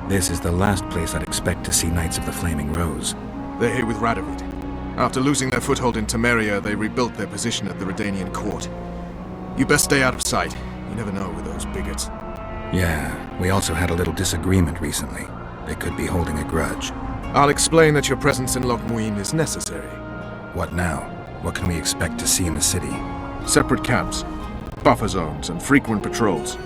This is the last place I'd expect to see Knights of the Flaming Rose. They're here with Radovid. After losing their foothold in Temeria, they rebuilt their position at the Redanian court. You best stay out of sight. You never know with those bigots. Yeah, we also had a little disagreement recently. They could be holding a grudge. I'll explain that your presence in Loch Muin is necessary. What now? What can we expect to see in the city? Separate camps, buffer zones, and frequent patrols.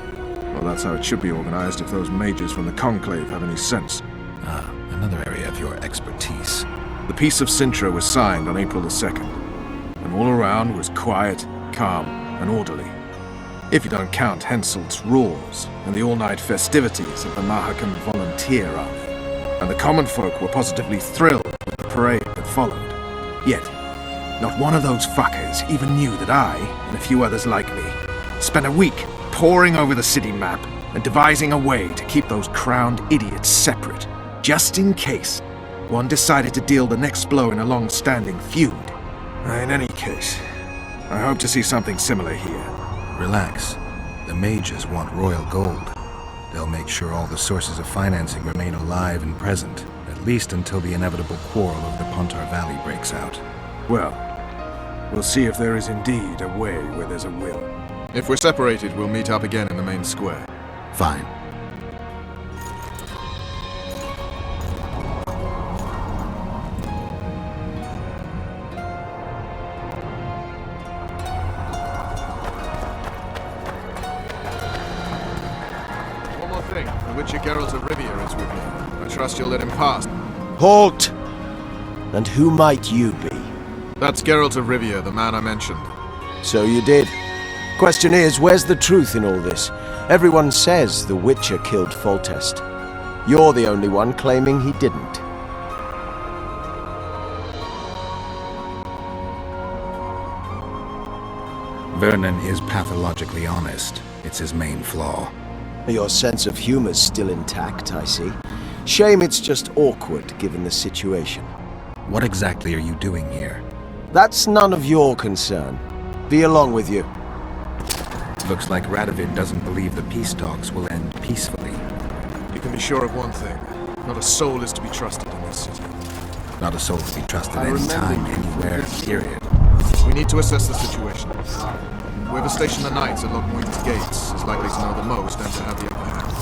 Well, that's how it should be organized if those mages from the Conclave have any sense. Ah, another area of your expertise. The Peace of Sintra was signed on April the 2nd, and all around was quiet, calm, and orderly. If you don't count Henselt's roars and the all-night festivities of the Mahakam Volunteer Army. And the common folk were positively thrilled with the parade that followed. Yet, not one of those fuckers even knew that I, and a few others like me, spent a week poring over the city map and devising a way to keep those crowned idiots separate, just in case one decided to deal the next blow in a long-standing feud. In any case, I hope to see something similar here. Relax. The mages want royal gold. They'll make sure all the sources of financing remain alive and present, at least until the inevitable quarrel over the Pontar Valley breaks out. Well, we'll see if there is indeed a way where there's a will. If we're separated, we'll meet up again in the main square. Fine. The Witcher Geralt of Rivia is with me. I trust you'll let him pass. Halt! And who might you be? That's Geralt of Rivia, the man I mentioned. So you did. Question is, where's the truth in all this? Everyone says the Witcher killed Foltest. You're the only one claiming he didn't. Vernon is pathologically honest. It's his main flaw. Your sense of humor's still intact, I see. Shame it's just awkward, given the situation. What exactly are you doing here? That's none of your concern. Be along with you. Looks like Radovid doesn't believe the peace talks will end peacefully. You can be sure of one thing. Not a soul is to be trusted in this city. Not a soul to be trusted anytime, anywhere, period. We need to assess the situation. Whoever stationed the knights at Loch Muin's gates is likely to know the most and to have the upper hand.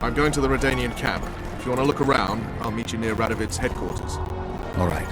I'm going to the Redanian camp. If you want to look around, I'll meet you near Radovid's headquarters. All right.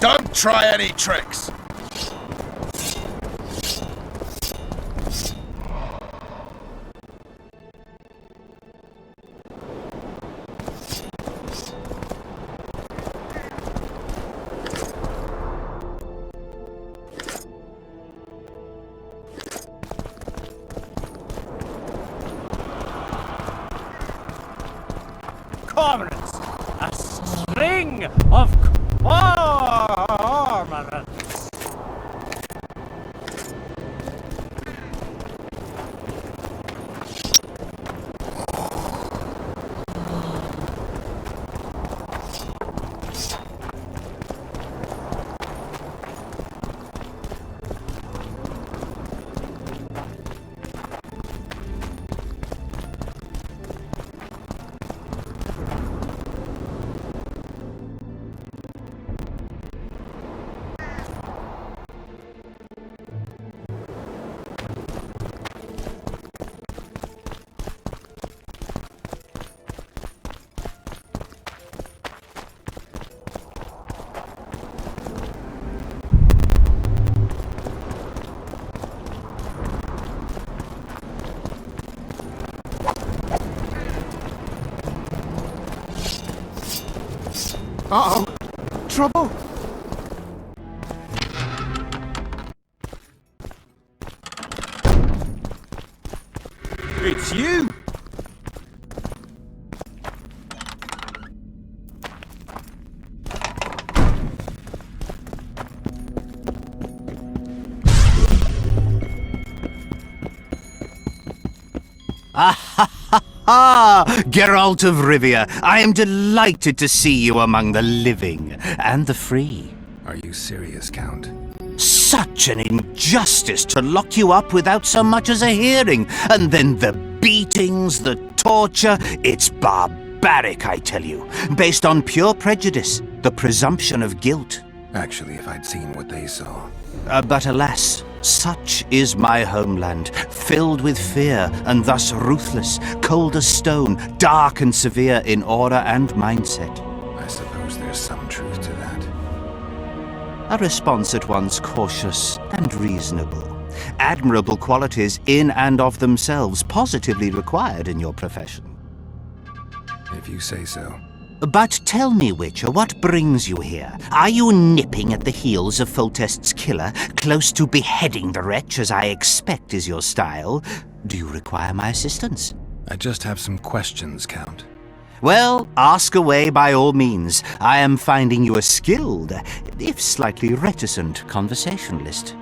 Don't try any tricks! Cormorants! A string of cormorants! Uh-oh. Trouble? It's you! Ah, Geralt of Rivia, I am delighted to see you among the living and the free. Are you serious, Count? Such an injustice to lock you up without so much as a hearing, and then the beatings, the torture. It's barbaric, I tell you, based on pure prejudice, the presumption of guilt. Actually, if I'd seen what they saw. But alas, such is my homeland, filled with fear and thus ruthless, cold as stone, dark and severe in order and mindset. I suppose there's some truth to that. A response at once cautious and reasonable. Admirable qualities in and of themselves, positively required in your profession. If you say so. But tell me, Witcher, what brings you here? Are you nipping at the heels of Foltest's killer, close to beheading the wretch, as I expect is your style? Do you require my assistance? I just have some questions, Count. Well, ask away by all means. I am finding you a skilled, if slightly reticent, conversationalist.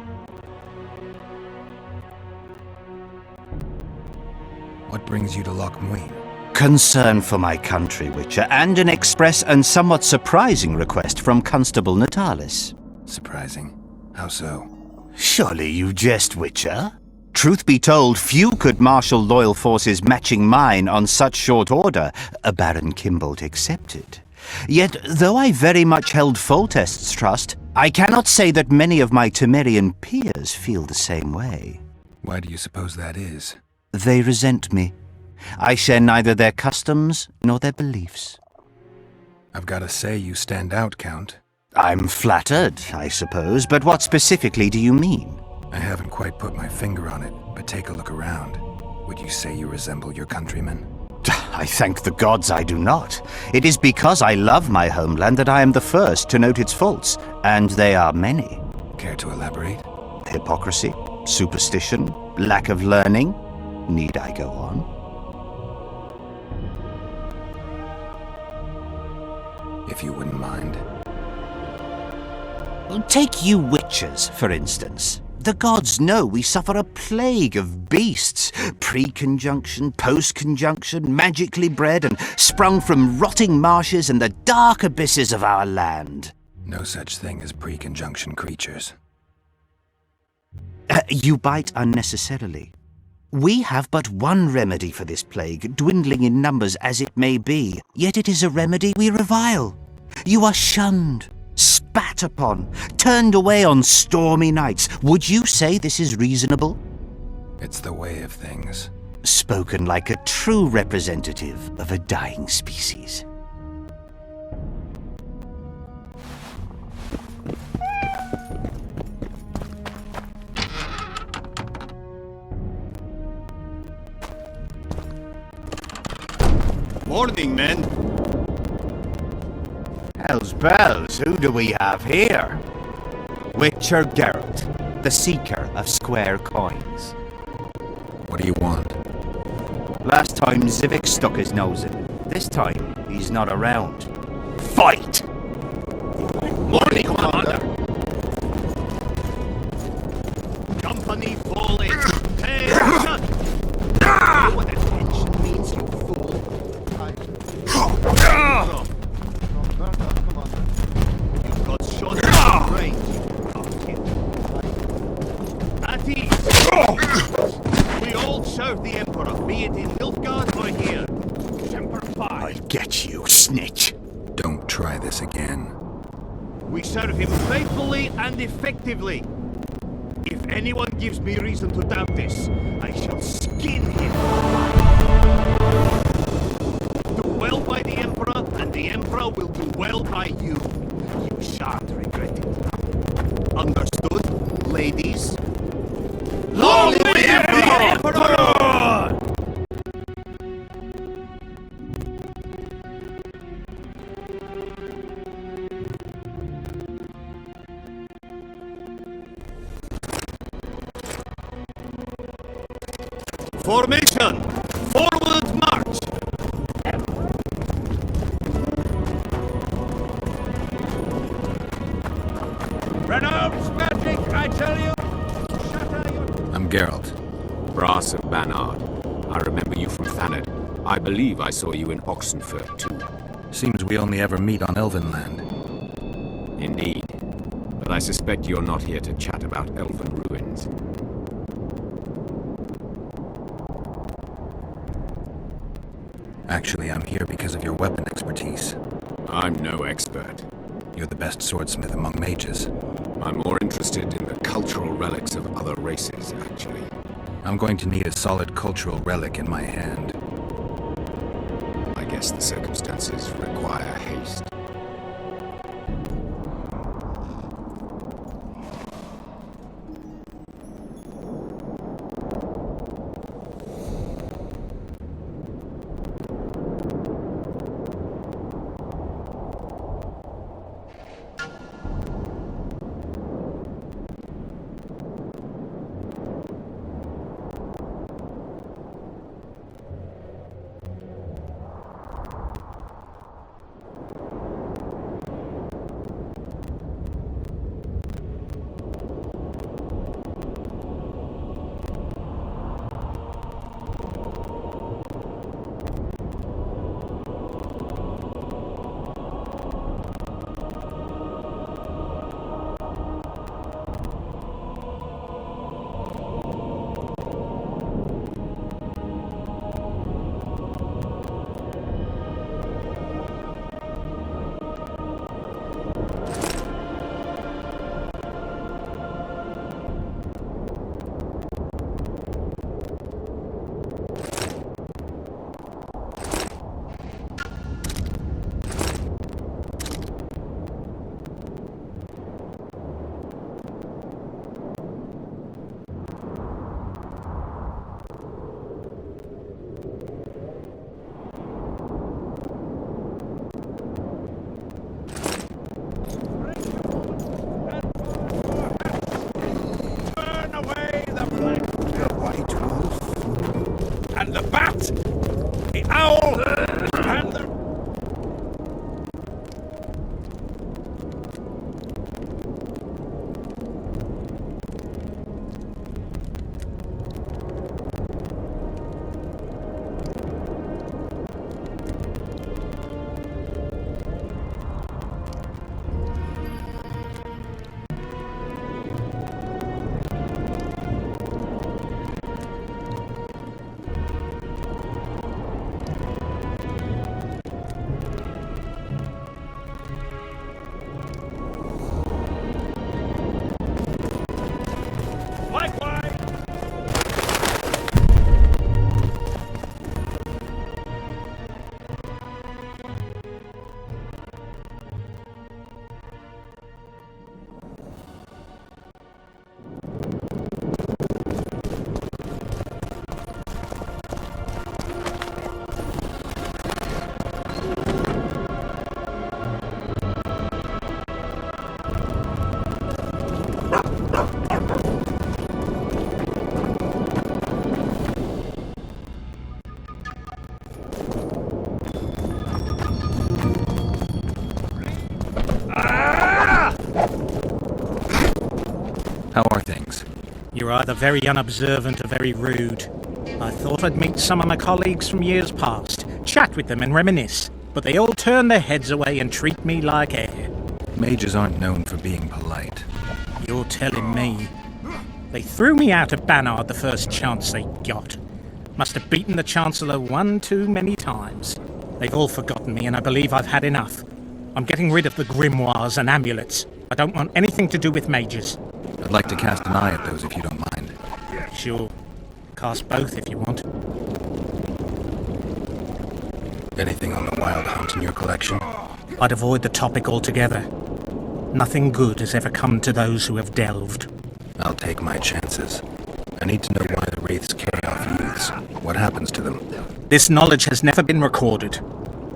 What brings you to Loch Muin? Concern for my country, Witcher, and an express and somewhat surprising request from Constable Natalis. Surprising. How so? Surely you jest, Witcher? Truth be told, few could marshal loyal forces matching mine on such short order, Baron Kimbolt excepted. Yet, though I very much held Foltest's trust, I cannot say that many of my Temerian peers feel the same way. Why do you suppose that is? They resent me. I share neither their customs nor their beliefs. I've got to say you stand out, Count. I'm flattered, I suppose, but what specifically do you mean? I haven't quite put my finger on it, but take a look around. Would you say you resemble your countrymen? I thank the gods I do not. It is because I love my homeland that I am the first to note its faults, and they are many. Care to elaborate? Hypocrisy, superstition, lack of learning. Need I go on? If you wouldn't mind. Take you witches, for instance. The gods know we suffer a plague of beasts, pre-conjunction, post-conjunction, magically bred and sprung from rotting marshes and the dark abysses of our land. No such thing as pre-conjunction creatures. You bite unnecessarily. We have but one remedy for this plague, dwindling in numbers as it may be, yet it is a remedy we revile. You are shunned, spat upon, turned away on stormy nights. Would you say this is reasonable? It's the way of things. Spoken like a true representative of a dying species. Morning, men. Hell's bells, who do we have here? Witcher Geralt, the seeker of square coins. What do you want? Last time Zivik stuck his nose in. This time, he's not around. Fight! Morning, Commander. Company fall in. Attention! You know what attention means, you fool? You've got shot at range. At ease. We all serve the Emperor, be it in Nilfgaard or here. Semper Fi. I'll get you, snitch. Don't try this again. We serve him faithfully and effectively. If anyone gives me reason to doubt this, I shall skin him. Do well by the Emperor, and the Emperor will do well by you. You shan't regret it. Understood, ladies? Long live the Emperor! Formation! Forward march! Renounce magic, I tell you! Shatter your... I'm Geralt. Brass of Banard. I remember you from Thanet. I believe I saw you in Oxenfurt, too. Seems we only ever meet on Elvenland. Indeed. But I suspect you're not here to chat about elven ruins. Actually, I'm here because of your weapon expertise. I'm no expert. You're the best swordsmith among mages. I'm more interested in the cultural relics of other races, actually. I'm going to need a solid cultural relic in my hand. I guess the circumstances require haste. Burn away the black... The white wolf. And the bat! The owl! And the... Likewise! How are things? You're either very unobservant or very rude. I thought I'd meet some of my colleagues from years past, chat with them and reminisce, but they all turn their heads away and treat me like air. Mages aren't known for being polite. You're telling me. They threw me out of Banard the first chance they got. Must have beaten the Chancellor one too many times. They've all forgotten me and I believe I've had enough. I'm getting rid of the grimoires and amulets. I don't want anything to do with mages. I'd like to cast an eye at those if you don't mind. Sure. Cast both if you want. Anything on the Wild Hunt in your collection? I'd avoid the topic altogether. Nothing good has ever come to those who have delved. I'll take my chances. I need to know why the Wraiths carry off youths. What happens to them? This knowledge has never been recorded,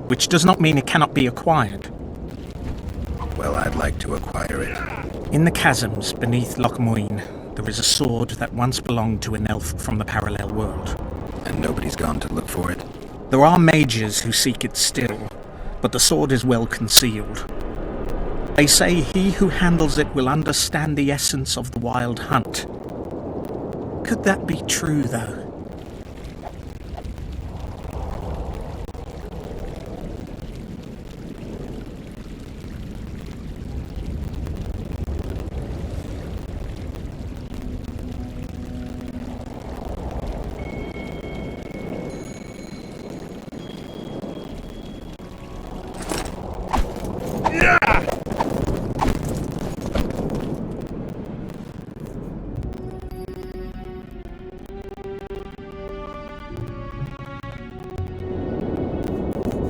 which does not mean it cannot be acquired. Well, I'd like to acquire it. In the chasms beneath Loch Moine, there is a sword that once belonged to an elf from the parallel world. And nobody's gone to look for it? There are mages who seek it still, but the sword is well concealed. They say he who handles it will understand the essence of the wild hunt. Could that be true, though?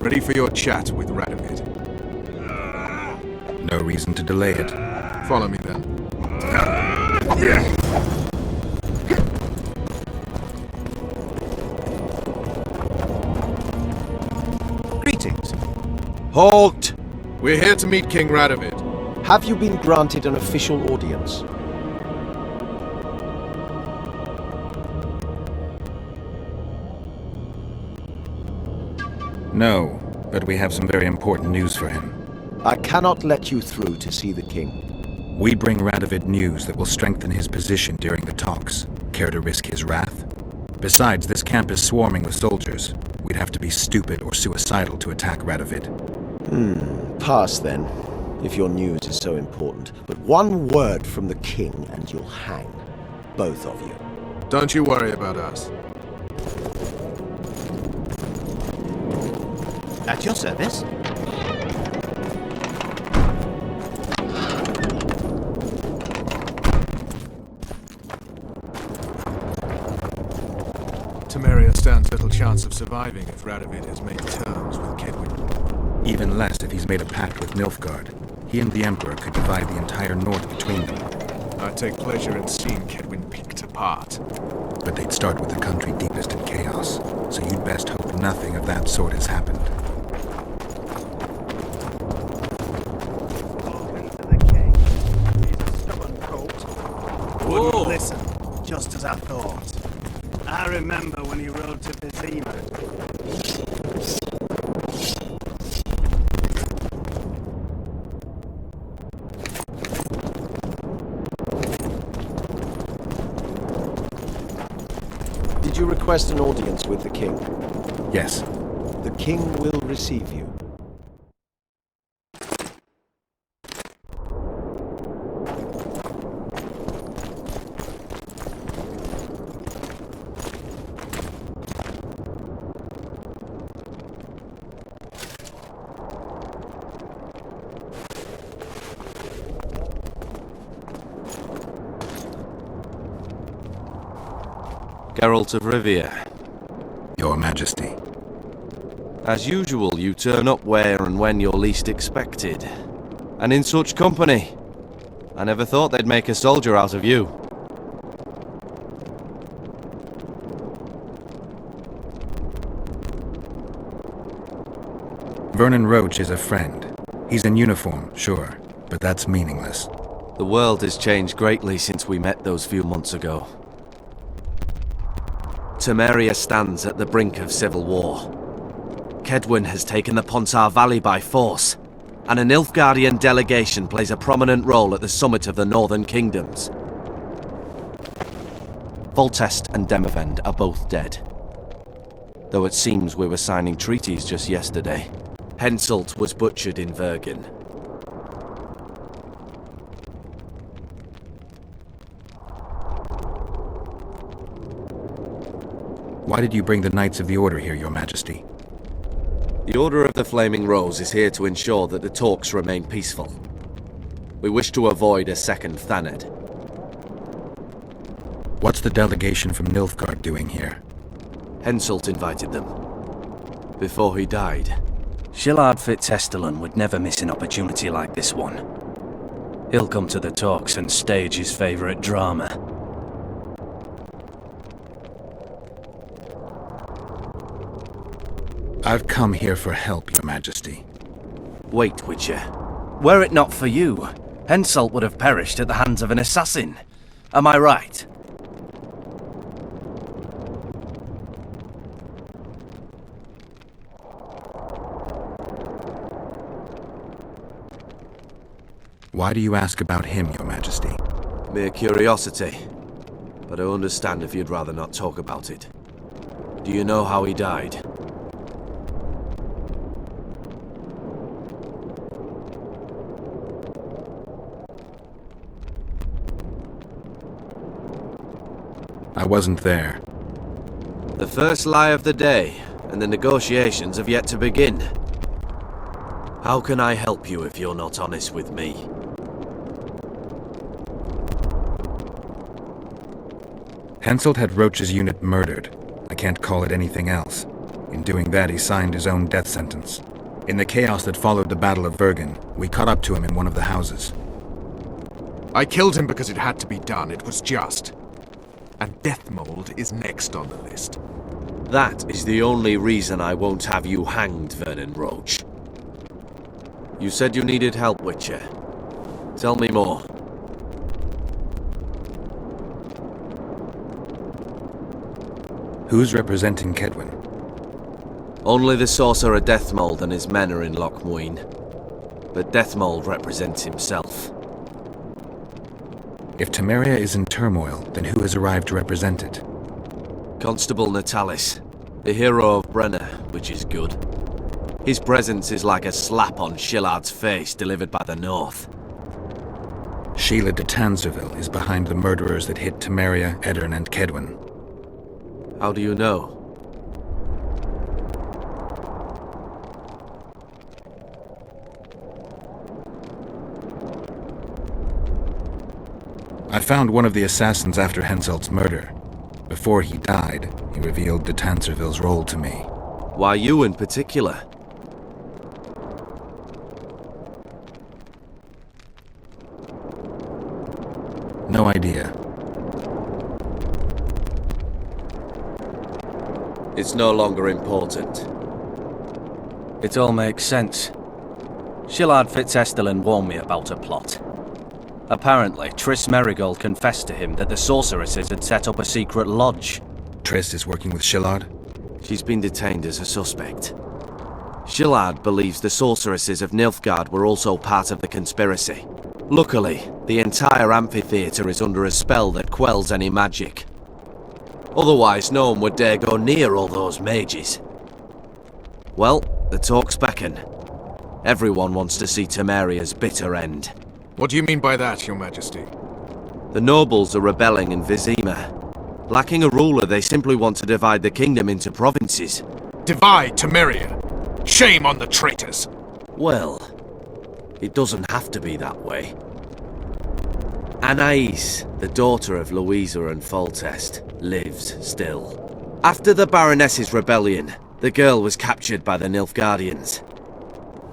Ready for your chat with Radovid. No reason to delay it. Follow me then. Greetings. Halt! We're here to meet King Radovid. Have you been granted an official audience? No, but we have some very important news for him. I cannot let you through to see the king. We bring Radovid news that will strengthen his position during the talks. Care to risk his wrath? Besides, this camp is swarming with soldiers. We'd have to be stupid or suicidal to attack Radovid. Pass then, if your news is so important. But one word from the king and you'll hang. Both of you. Don't you worry about us. At your service. Temeria stands little chance of surviving if Radovid has made terms with Kedwin. Even less if he's made a pact with Nilfgaard. He and the Emperor could divide the entire north between them. I take pleasure in seeing Kedwin picked apart. But they'd start with the country deepest in chaos, so you'd best hope nothing of that sort has happened. Wouldn't listen, just as I thought. I remember when he rode to Vizima. Did you request an audience with the king? Yes, The king will receive you. Geralt of Rivia. Your Majesty. As usual, you turn up where and when you're least expected. And in such company. I never thought they'd make a soldier out of you. Vernon Roach is a friend. He's in uniform, sure, but that's meaningless. The world has changed greatly since we met those few months ago. Temeria stands at the brink of civil war. Kedwin has taken the Pontar Valley by force, and a Nilfgaardian delegation plays a prominent role at the summit of the Northern Kingdoms. Foltest and Demavend are both dead. Though it seems we were signing treaties just yesterday. Henselt was butchered in Vergen. Why did you bring the Knights of the Order here, Your Majesty? The Order of the Flaming Rose is here to ensure that the talks remain peaceful. We wish to avoid a second Thanedd. What's the delegation from Nilfgaard doing here? Henselt invited them. Before he died. Shillard Fitzhestelun would never miss an opportunity like this one. He'll come to the talks and stage his favourite drama. I've come here for help, Your Majesty. Wait, Witcher. Were it not for you, Henselt would have perished at the hands of an assassin. Am I right? Why do you ask about him, Your Majesty? Mere curiosity. But I understand if you'd rather not talk about it. Do you know how he died? I wasn't there. The first lie of the day, and the negotiations have yet to begin. How can I help you if you're not honest with me? Henselt had Roach's unit murdered. I can't call it anything else. In doing that, he signed his own death sentence. In the chaos that followed the Battle of Vergen, we caught up to him in one of the houses. I killed him because it had to be done. It was just. And Deathmold is next on the list. That is the only reason I won't have you hanged, Vernon Roach. You said you needed help, Witcher. Tell me more. Who's representing Kedwin? Only the sorcerer Deathmold and his men are in Lochmuin. But Deathmold represents himself. If Temeria is in turmoil, then who has arrived to represent it? Constable Natalis, the hero of Brenner, which is good. His presence is like a slap on Shillard's face delivered by the North. Sheila de Tanzerville is behind the murderers that hit Temeria, Eddern, and Kedwin. How do you know? I found one of the assassins after Henselt's murder. Before he died, he revealed de Tanzerville's role to me. Why you in particular? No idea. It's no longer important. It all makes sense. Shillard Fitzestelin warned me about a plot. Apparently, Triss Merigold confessed to him that the sorceresses had set up a secret lodge. Triss is working with Shillard? She's been detained as a suspect. Shillard believes the sorceresses of Nilfgaard were also part of the conspiracy. Luckily, the entire amphitheatre is under a spell that quells any magic. Otherwise, no one would dare go near all those mages. Well, the talk's beckon. Everyone wants to see Temeria's bitter end. What do you mean by that, Your Majesty? The nobles are rebelling in Vizima. Lacking a ruler, they simply want to divide the kingdom into provinces. Divide Temeria! Shame on the traitors! Well, it doesn't have to be that way. Anais, the daughter of Louisa and Foltest, lives still. After the Baroness's rebellion, the girl was captured by the Nilfgaardians.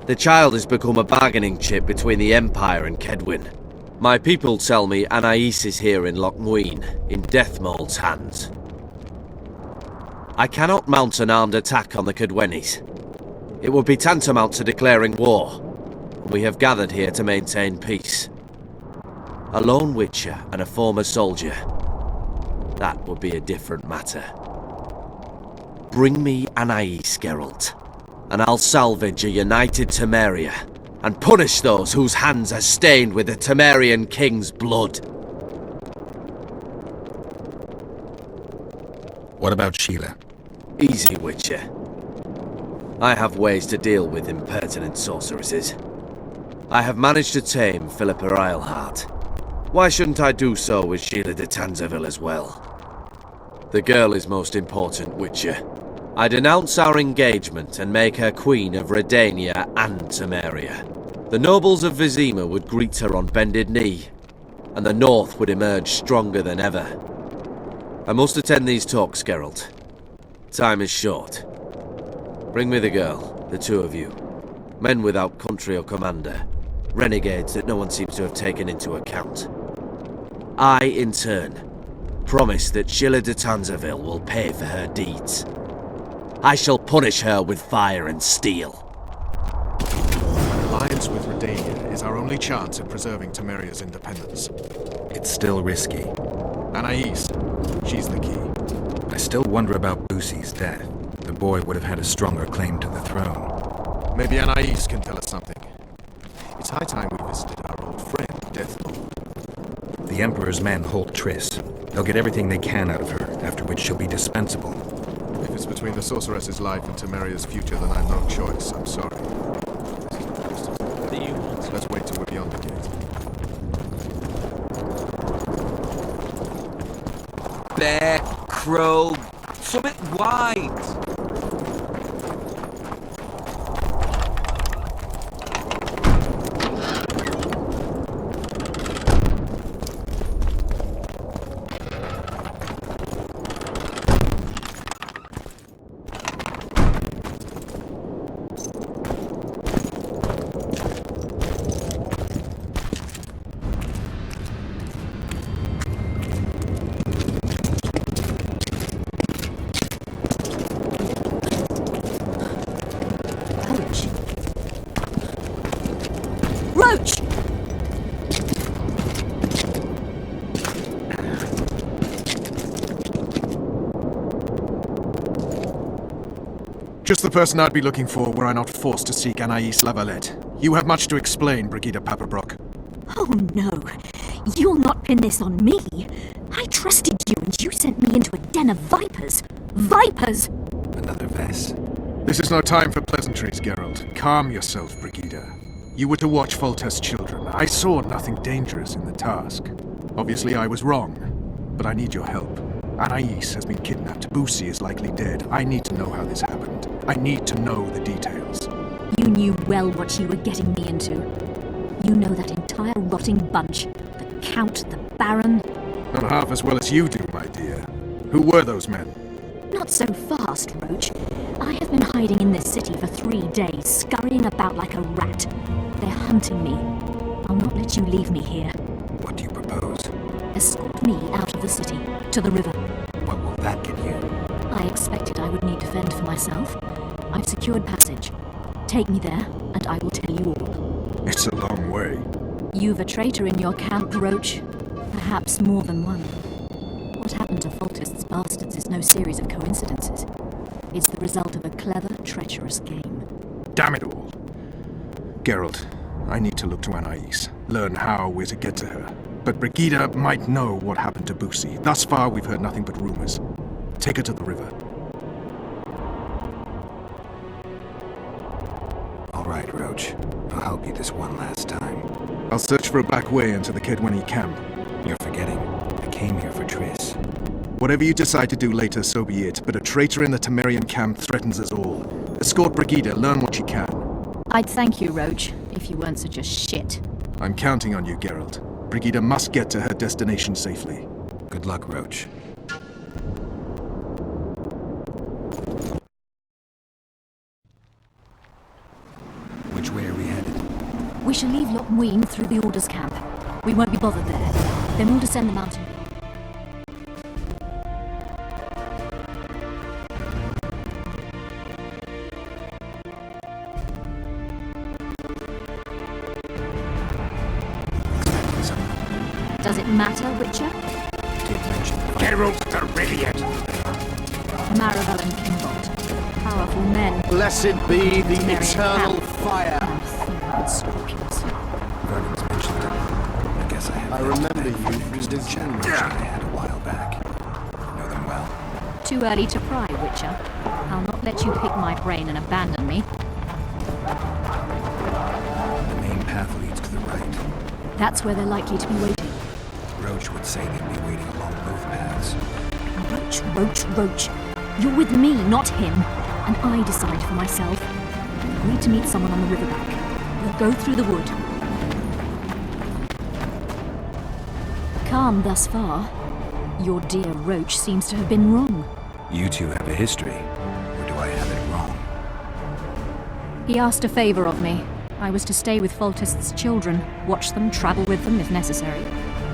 The child has become a bargaining chip between the Empire and Kedwin. My people tell me Anais is here in Lochmuin, in Deathmold's hands. I cannot mount an armed attack on the Kedwenis. It would be tantamount to declaring war. We have gathered here to maintain peace. A lone witcher and a former soldier. That would be a different matter. Bring me Anais, Geralt, and I'll salvage a united Temeria, and punish those whose hands are stained with the Temerian king's blood. What about Sheila? Easy, Witcher. I have ways to deal with impertinent sorceresses. I have managed to tame Philippa Eilhart. Why shouldn't I do so with Sheila de Tanzerville as well? The girl is most important, Witcher. I denounce our engagement and make her queen of Redania and Temeria. The nobles of Vizima would greet her on bended knee, and the North would emerge stronger than ever. I must attend these talks, Geralt. Time is short. Bring me the girl, the two of you. Men without country or commander. Renegades that no one seems to have taken into account. I, in turn, promise that Sheila de Tanzerville will pay for her deeds. I shall punish her with fire and steel. Alliance with Redania is our only chance at preserving Temeria's independence. It's still risky. Anais, she's the key. I still wonder about Lucy's death. The boy would have had a stronger claim to the throne. Maybe Anais can tell us something. It's high time we visited our old friend. The Emperor's men hold Triss. They'll get everything they can out of her, after which she'll be dispensable. If it's between the sorceress's life and Temeria's future, then I've no choice. I'm sorry. What do you want? Let's wait till we're beyond the gate. Bear, crow, something white. Roach! Just the person I'd be looking for were I not forced to seek Anais Lavalette. You have much to explain, Brigida Paperbrook. Oh no, you'll not pin this on me. I trusted you and you sent me into a den of vipers. Vipers! Another Vess. This is no time for pleasantries, Geralt. Calm yourself, Brigida. You were to watch Foltest's children. I saw nothing dangerous in the task. Obviously, I was wrong, but I need your help. Anais has been kidnapped. Boosie is likely dead. I need to know how this happened. I need to know the details. You knew well what you were getting me into. You know that entire rotting bunch. The Count, the Baron. Not half as well as you do, my dear. Who were those men? Not so fast, Roach. I have been hiding in this city for 3 days, scurrying about like a rat. They're hunting me. I'll not let you leave me here. What do you propose? Escort me out of the city, to the river. What will that get you? I expected I would need to fend for myself. I've secured passage. Take me there, and I will tell you all. It's a long way. You've a traitor in your camp, Roach. Perhaps more than one. What happened to Foltest's bastards is no series of coincidences. It's the result of a clever, treacherous game. Damn it all. Geralt, I need to look to Anais, learn how we're to get to her. But Brigida might know what happened to Boosie. Thus far, we've heard nothing but rumors. Take her to the river. All right, Roach. I'll help you this one last time. I'll search for a back way into the Kedwenny camp. You're forgetting. I came here for Triss. Whatever you decide to do later, so be it. But a traitor in the Temerian camp threatens us all. Escort Brigida, learn what you can. I'd thank you, Roach, if you weren't such a shit. I'm counting on you, Geralt. Brigida must get to her destination safely. Good luck, Roach. Which way are we headed? We shall leave Loch Muin through the Order's camp. We won't be bothered there. Then we'll descend the mountain. Does it matter, Witcher? Geralt the Radiant! Maribel and Kimbold. Powerful men. Blessed be the Temerian eternal camp. fire. And thieving scrupulous. Vernon's mentioned it. I guess I have. I remember you from Interesting Disney. chat I had a while back. Know them well. Too early to pry, Witcher. I'll not let you pick my brain and abandon me. The main path leads to the right. That's where they're likely to be waiting. Roach would say they'd be waiting along both paths. Roach. You're with me, not him. And I decide for myself. I've agreed to meet someone on the riverbank. We'll go through the wood. Calm thus far. Your dear Roach seems to have been wrong. You two have a history. Or do I have it wrong? He asked a favor of me. I was to stay with Foltest's children, watch them, travel with them if necessary.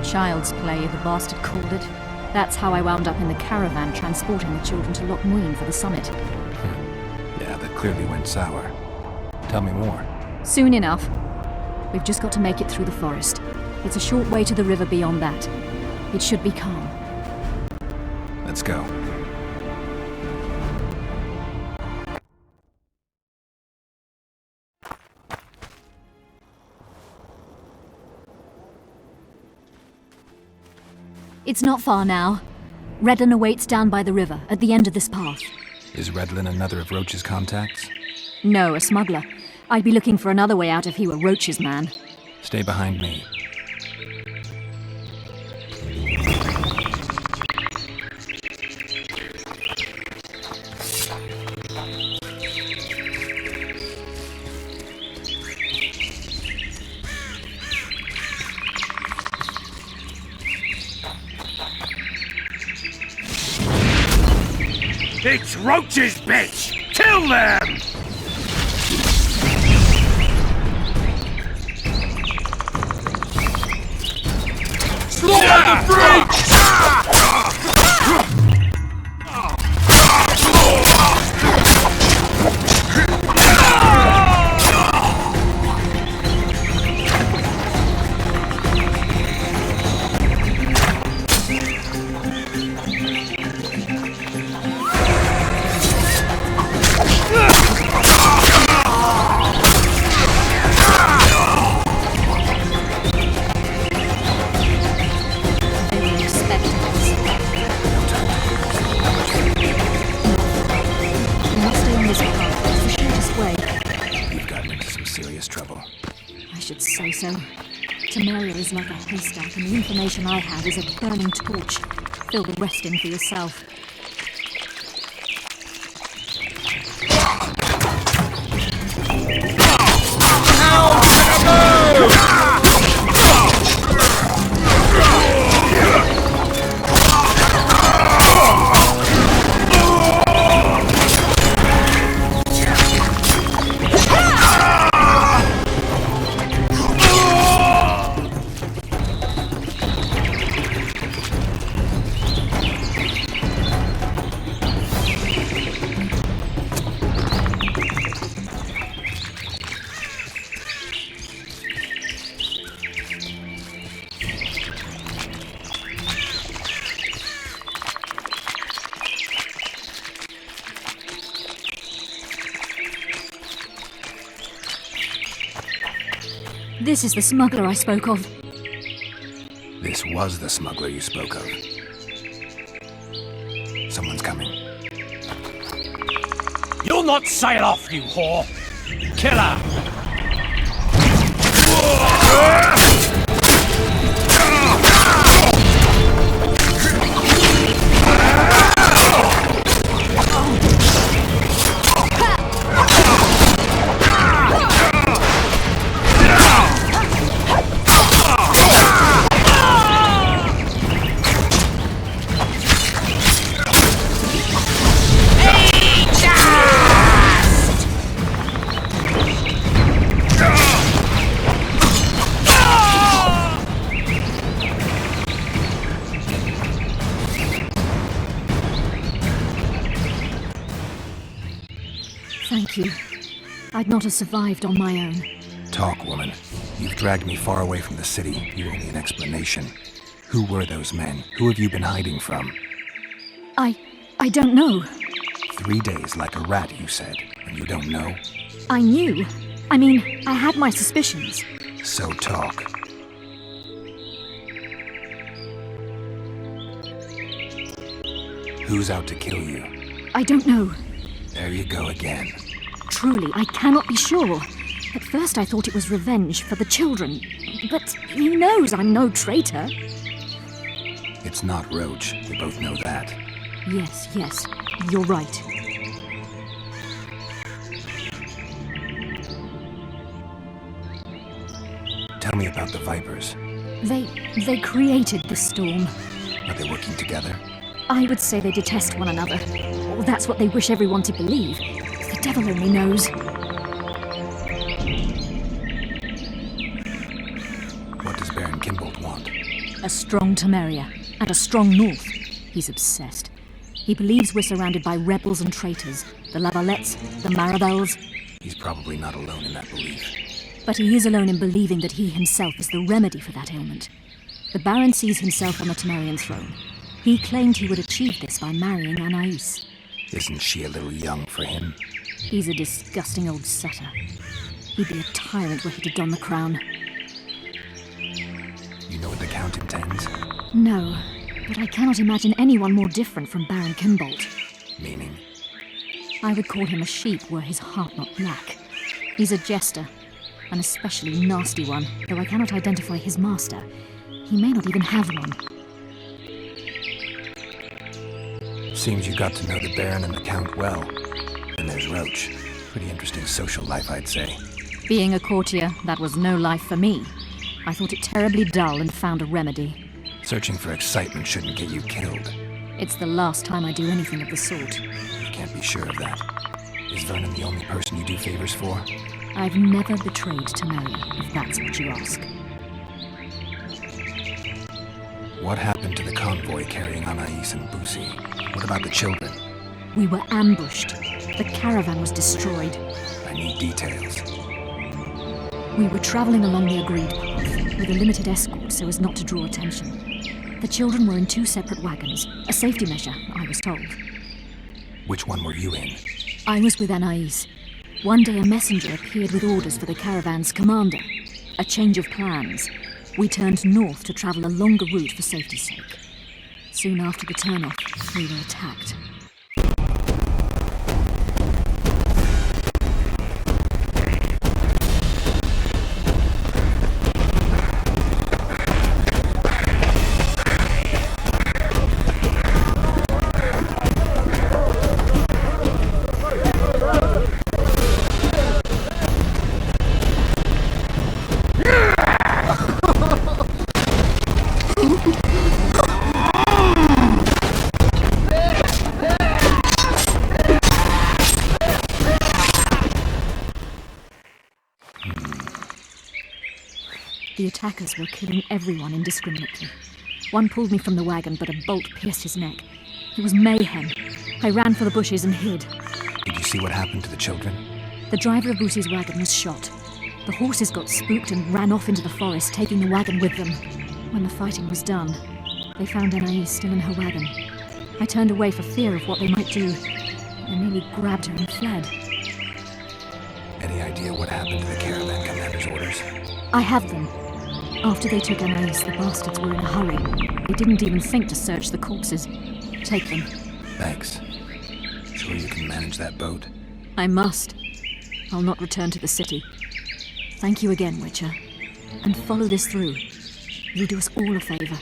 Child's play, the bastard called it. That's how I wound up in the caravan transporting the children to Loch Muin for the summit. Yeah, that clearly went sour. Tell me more. Soon enough. We've just got to make it through the forest. It's a short way to the river beyond that. It should be calm. Let's go. It's not far now. Redlin awaits down by the river, at the end of this path. Is Redlin another of Roach's contacts? No, a smuggler. I'd be looking for another way out if he were Roach's man. Stay behind me. It's Roach's bitch! Kill them! Slaughter the freaks! So, Temeria is like a haystack, and the information I have is a burning torch. Fill the rest in for yourself. This is the smuggler I spoke of. This was the smuggler you spoke of. Someone's coming. You'll not sail off, you whore! Kill her! Thank you. I'd not have survived on my own. Talk, woman. You've dragged me far away from the city. You owe me an explanation. Who were those men? Who have you been hiding from? I don't know. 3 days like a rat, you said, and you don't know? I knew. I mean, I had my suspicions. So talk. Who's out to kill you? I don't know. There you go again. Truly, I cannot be sure. At first I thought it was revenge for the children. But he knows I'm no traitor. It's not Roach. We both know that. Yes, you're right. Tell me about the Vipers. They created the storm. Are they working together? I would say they detest one another. Or that's what they wish everyone to believe. The devil only knows. What does Baron Kimbold want? A strong Temeria, and a strong North. He's obsessed. He believes we're surrounded by rebels and traitors. The Lavalettes, the Marabels. He's probably not alone in that belief. But he is alone in believing that he himself is the remedy for that ailment. The Baron sees himself on the Temerian throne. He claimed he would achieve this by marrying Anais. Isn't she a little young for him? He's a disgusting old setter. He'd be a tyrant were he to don the crown. You know what the Count intends? No. But I cannot imagine anyone more different from Baron Kimbold. Meaning? I would call him a sheep were his heart not black. He's a jester, an especially nasty one, though I cannot identify his master. He may not even have one. Seems you got to know the Baron and the Count well. And there's Roach. Pretty interesting social life, I'd say. Being a courtier, that was no life for me. I thought it terribly dull and found a remedy. Searching for excitement shouldn't get you killed. It's the last time I do anything of the sort. You can't be sure of that. Is Vernon the only person you do favors for? I've never betrayed Temeria, if that's what you ask. What happened to the convoy carrying Anais and Busi? What about the children? We were ambushed. The caravan was destroyed. I need details. We were traveling along the agreed path, with a limited escort so as not to draw attention. The children were in 2 separate wagons, a safety measure, I was told. Which one were you in? I was with Anais. One day a messenger appeared with orders for the caravan's commander. A change of plans. We turned north to travel a longer route for safety's sake. Soon after the turnoff, we were attacked. The attackers were killing everyone indiscriminately. One pulled me from the wagon, but a bolt pierced his neck. It was mayhem. I ran for the bushes and hid. Did you see what happened to the children? The driver of Busi's wagon was shot. The horses got spooked and ran off into the forest, taking the wagon with them. When the fighting was done, they found Anais still in her wagon. I turned away for fear of what they might do. I nearly grabbed her and fled. Any idea what happened to the caravan commander's orders? I have them. After they took Anais, the bastards were in a hurry. They didn't even think to search the corpses. Take them. Thanks. Sure you can manage that boat? I must. I'll not return to the city. Thank you again, Witcher. And follow this through. You do us all a favor.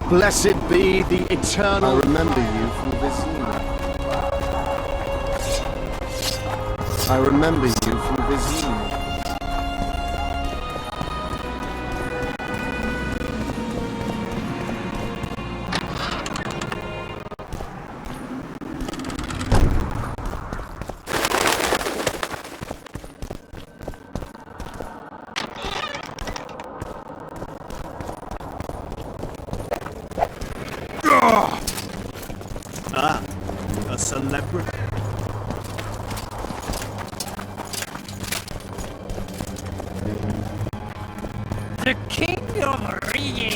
Blessed be the eternal... I remember you from Vizima. I remember you from Vizima. Ah, a celebrity. The King of Rie